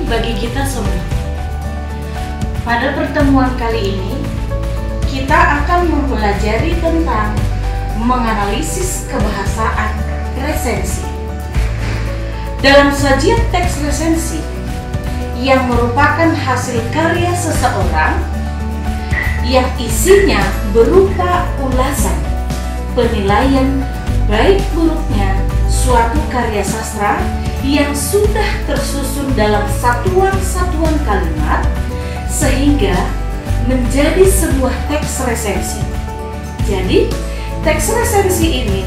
bagi kita semua. Pada pertemuan kali ini, kita akan mempelajari tentang menganalisis kebahasaan resensi. Dalam sajian teks resensi yang merupakan hasil karya seseorang yang isinya berupa ulasan, penilaian baik buruknya suatu karya sastra yang sudah tersusun dalam satuan-satuan kalimat sehingga menjadi sebuah teks resensi. Jadi, teks resensi ini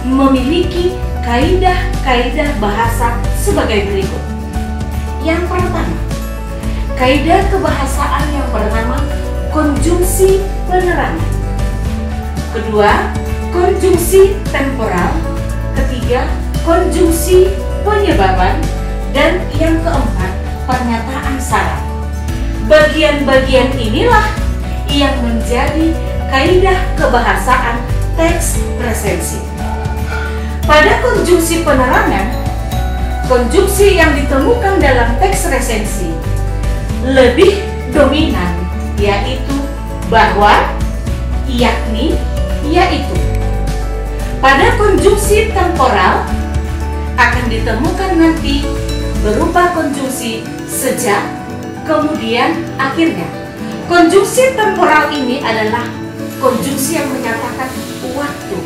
memiliki kaidah-kaidah bahasa sebagai berikut. Yang pertama, kaidah kebahasaan yang bernama konjungsi penerangan. Kedua, konjungsi temporal. Ketiga, konjungsi penyebaban. Dan yang keempat, pernyataan syarat. Bagian-bagian inilah yang menjadi kaidah kebahasaan teks resensi. Pada konjungsi penerangan, konjungsi yang ditemukan dalam teks resensi lebih dominan, yaitu bahwa, yakni, yaitu. Pada konjungsi temporal akan ditemukan nanti berupa konjungsi sejak, kemudian, akhirnya. Konjungsi temporal ini adalah konjungsi yang menyatakan waktu.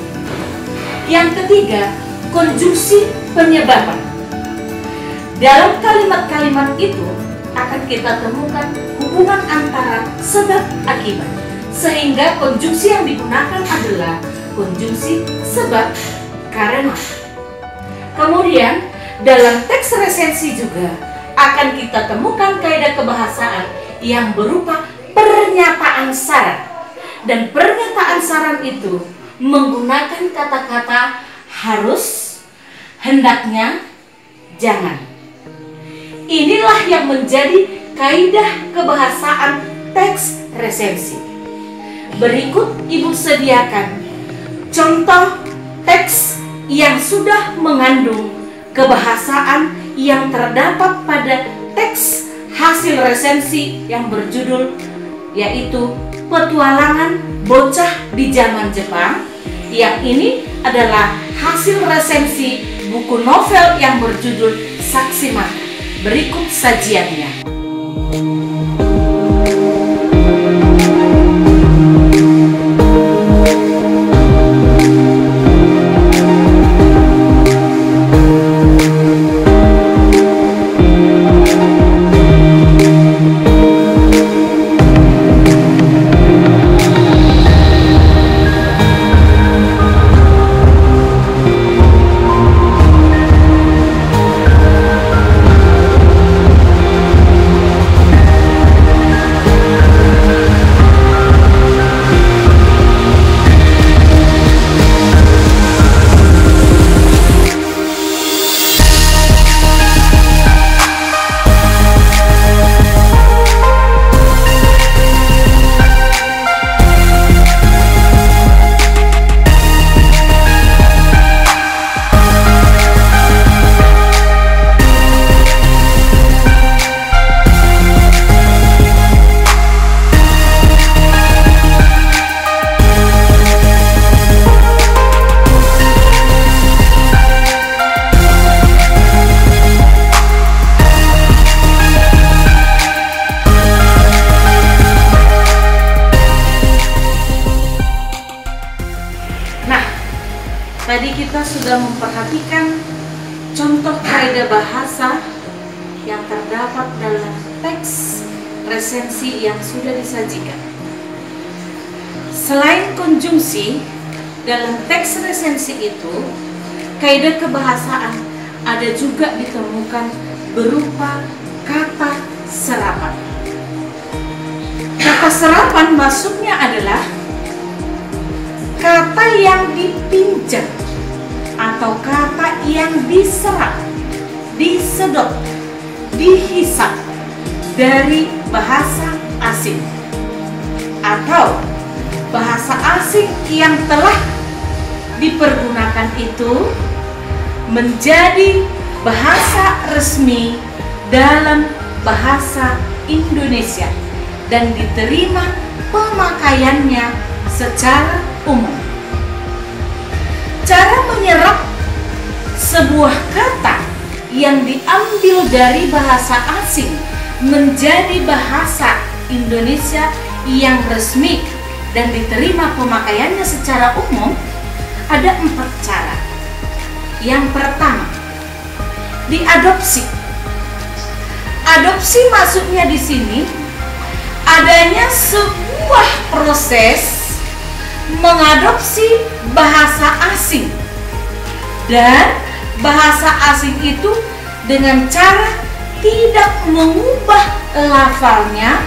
Yang ketiga, konjungsi penyebaban. Dalam kalimat-kalimat itu akan kita temukan hubungan antara sebab akibat, sehingga konjungsi yang digunakan adalah konjungsi sebab karena. Kemudian dalam teks resensi juga akan kita temukan kaidah kebahasaan yang berupa pernyataan syarat. Dan pernyataan syarat itu menggunakan kata-kata harus, hendaknya, jangan. Inilah yang menjadi kaidah kebahasaan teks resensi. Berikut Ibu sediakan contoh teks yang sudah mengandung kebahasaan yang terdapat pada teks hasil resensi yang berjudul yaitu Petualangan Bocah di Zaman Jepang. Yang ini adalah hasil resensi buku novel yang berjudul Saksi Mata. Berikut sajiannya. Tadi kita sudah memperhatikan contoh kaidah bahasa yang terdapat dalam teks resensi yang sudah disajikan. Selain konjungsi, dalam teks resensi itu, kaidah kebahasaan ada juga ditemukan berupa kata serapan. Kata serapan maksudnya adalah kata yang dipinjam atau kata yang diserap, disedot, dihisap dari bahasa asing atau bahasa asing yang telah dipergunakan itu menjadi bahasa resmi dalam bahasa Indonesia dan diterima pemakaiannya secara umum. Cara menyerap sebuah kata yang diambil dari bahasa asing menjadi bahasa Indonesia yang resmi dan diterima pemakaiannya secara umum ada 4 cara. Yang pertama, diadopsi. Adopsi maksudnya di sini adanya sebuah proses mengadopsi bahasa asing, dan bahasa asing itu dengan cara tidak mengubah lafalnya,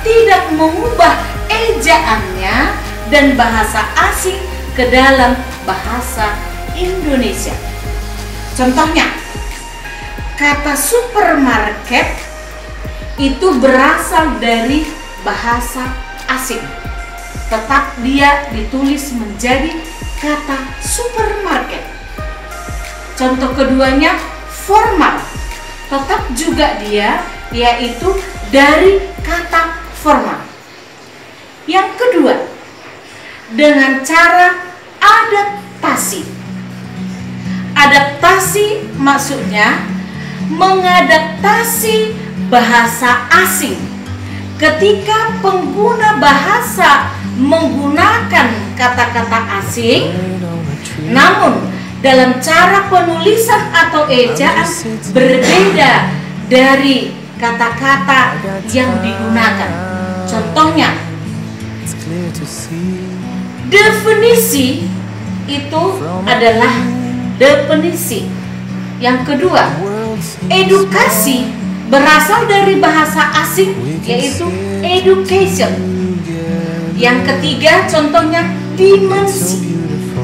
tidak mengubah ejaannya dan bahasa asing ke dalam bahasa Indonesia. Contohnya, kata supermarket itu berasal dari bahasa asing, tetap dia ditulis menjadi kata supermarket. Contoh keduanya, formal, tetap juga dia yaitu dari kata formal. Yang kedua, dengan cara adaptasi. Adaptasi maksudnya mengadaptasi bahasa asing. Ketika pengguna bahasa menggunakan kata-kata asing, namun dalam cara penulisan atau ejaan berbeda dari kata-kata yang digunakan. Contohnya, definisi itu adalah definisi. Yang kedua, edukasi berasal dari bahasa asing yaitu education. Yang ketiga contohnya dimensi.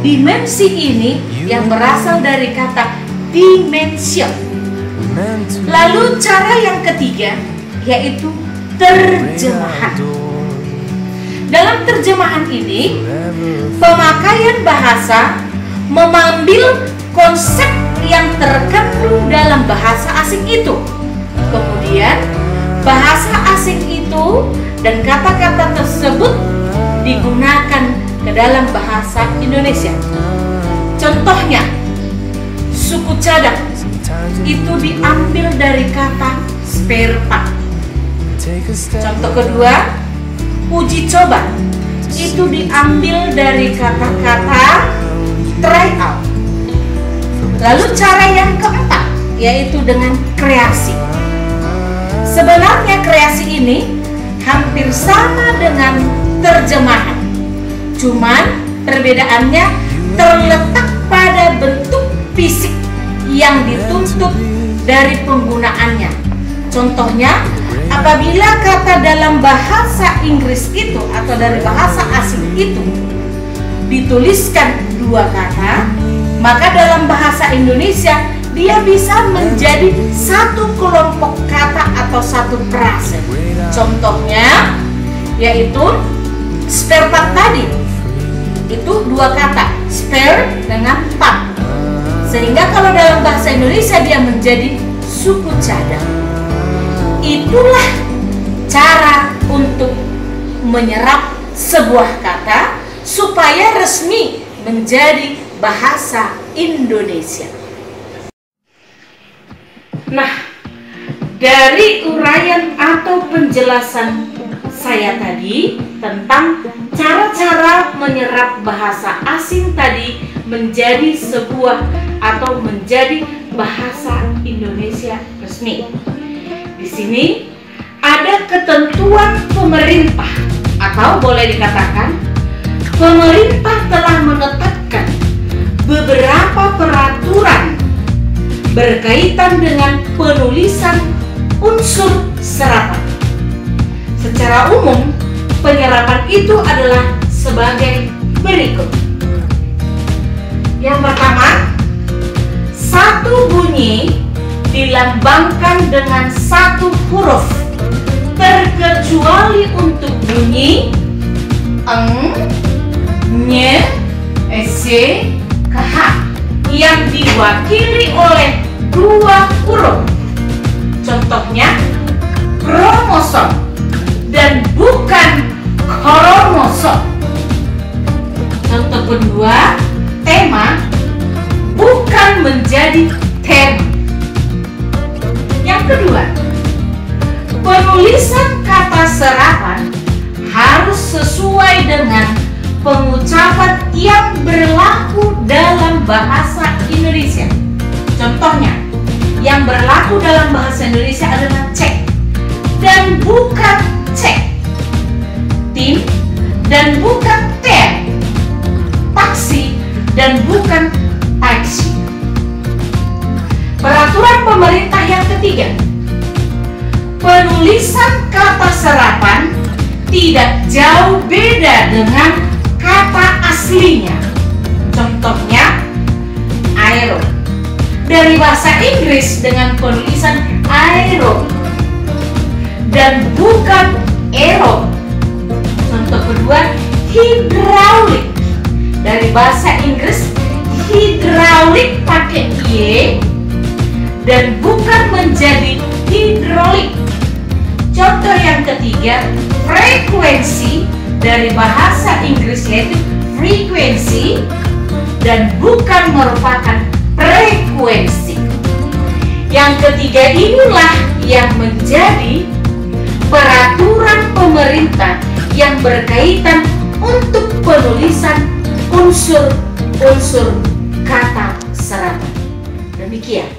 Dimensi ini yang berasal dari kata dimension. Lalu cara yang ketiga yaitu terjemahan. Dalam terjemahan ini pemakaian bahasa mengambil konsep yang terkandung dalam bahasa asing itu. Kemudian bahasa asing itu dan kata-kata tersebut digunakan ke dalam bahasa Indonesia. Contohnya, suku cadang itu diambil dari kata spare part. Contoh kedua, uji coba itu diambil dari kata-kata try out. Lalu cara yang keempat yaitu dengan kreasi. Sebenarnya kreasi ini hampir sama dengan terjemahan, cuman perbedaannya terletak pada bentuk fisik yang dituntut dari penggunaannya. Contohnya, apabila kata dalam bahasa Inggris itu atau dari bahasa asing itu dituliskan 2 kata, maka dalam bahasa Indonesia dia bisa menjadi satu kelompok kata atau satu frase. Contohnya yaitu spare part tadi itu 2 kata, spare dengan part, sehingga kalau dalam bahasa Indonesia dia menjadi suku cadang. Itulah cara untuk menyerap sebuah kata supaya resmi menjadi bahasa Indonesia. Nah, dari uraian atau penjelasan saya tadi tentang cara-cara menyerap bahasa asing tadi menjadi sebuah atau menjadi bahasa Indonesia resmi. Di sini ada ketentuan pemerintah atau boleh dikatakan pemerintah telah menetapkan beberapa peraturan berkaitan dengan penulisan unsur serapan. Secara umum, penyerapan itu adalah sebagai berikut. Yang pertama, satu bunyi dilambangkan dengan satu huruf, terkecuali untuk bunyi eng, nye, se, kh yang diwakili oleh 2 huruf. Contohnya kromosom dan bukan kromosom. Contoh kedua, tema bukan menjadi tema. Yang kedua, penulisan kata serapan harus sesuai dengan pengucapan yang berlaku dalam bahasa Indonesia. Contohnya, yang berlaku dalam bahasa Indonesia adalah cek dan bukan cek, tim dan bukan tem, taksi dan bukan taksi. Peraturan pemerintah yang ketiga, penulisan kata serapan tidak jauh beda dengan kata aslinya. Contohnya aero dari bahasa Inggris dengan penulisan aero dan bukan aero. Contoh kedua, hidraulik dari bahasa Inggris hidraulik pakai y dan bukan menjadi hidrolik. Contoh yang ketiga, frekuensi dari bahasa Inggris yaitu frekuensi dan bukan merupakan frekuensi. Yang ketiga inilah yang menjadi peraturan pemerintah yang berkaitan untuk penulisan unsur-unsur kata serapan. Demikian.